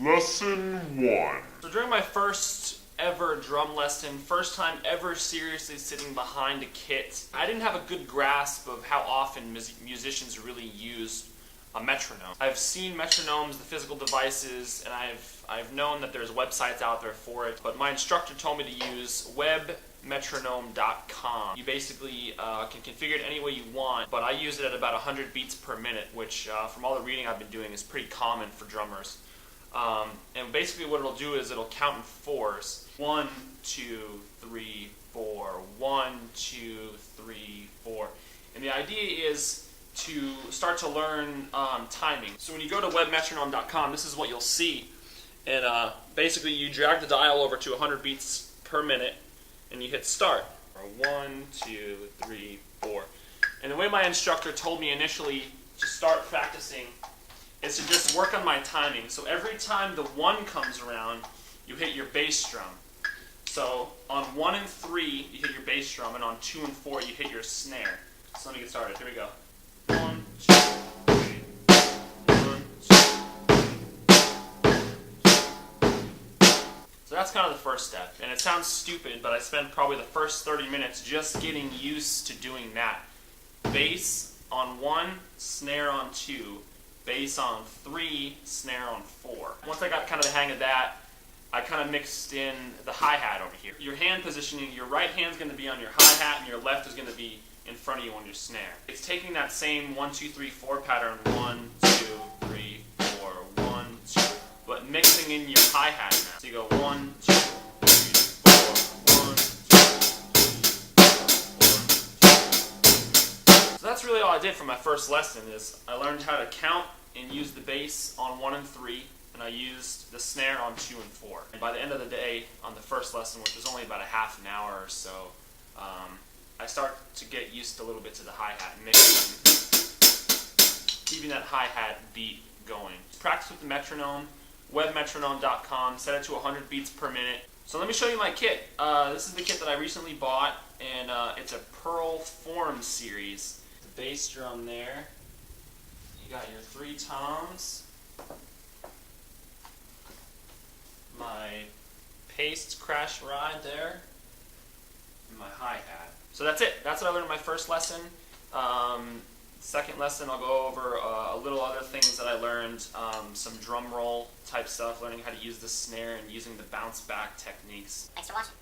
Lesson 1. So during my first ever drum lesson, first time ever seriously sitting behind a kit, I didn't have a good grasp of how often musicians really use a metronome. I've seen metronomes, the physical devices, and I've known that there's websites out there for it, but my instructor told me to use metronome.com. You basically can configure it any way you want, but I use it at about 100 beats per minute, which from all the reading I've been doing is pretty common for drummers. And basically what it'll do is it'll count in fours. 1, 2, 3, 4, 1, 2, 3, 4. And the idea is to start to learn timing. So when you go to metronome.com, this is what you'll see. And basically you drag the dial over to 100 beats per minute and you hit start. 1, 2, 3, 4. And the way my instructor told me initially to start practicing is to just work on my timing. So every time the 1 comes around, you hit your bass drum. So on 1 and 3, you hit your bass drum, and on 2 and 4, you hit your snare. So let me get started. Here we go. 1, 2, 3. 1, 2, 3. So that's kind of the first step. And it sounds stupid, but I spent probably the first 30 minutes just getting used to doing that. Bass on 1, snare on 2. Bass on 3, snare on 4. Once I got kind of the hang of that, I kind of mixed in the hi-hat over here. Your hand positioning, your right hand's going to be on your hi-hat and your left is going to be in front of you on your snare. It's taking that same 1, 2, 3, 4 pattern, 1, 2, 3, 4, 1, 2, but mixing in your hi-hat now. So you go 1, 2, 3, 4, 1, 2, 3, 4, 1, 2. So that's really all I did for my first lesson. Is I learned how to count and use the bass on 1 and 3, and I used the snare on 2 and 4. And by the end of the day, on the first lesson, which was only about a half an hour or so, I start to get used a little bit to the hi-hat, mixing, keeping that hi-hat beat going. Practice with the metronome, metronome.com, set it to 100 beats per minute. So let me show you my kit. This is the kit that I recently bought, and it's a Pearl Form series. The bass drum there. You got your 3 toms, my paste crash ride there, and my hi-hat. So that's it. That's what I learned in my first lesson. Second lesson, I'll go over a little other things that I learned, some drum roll type stuff, learning how to use the snare and using the bounce back techniques. Thanks for watching.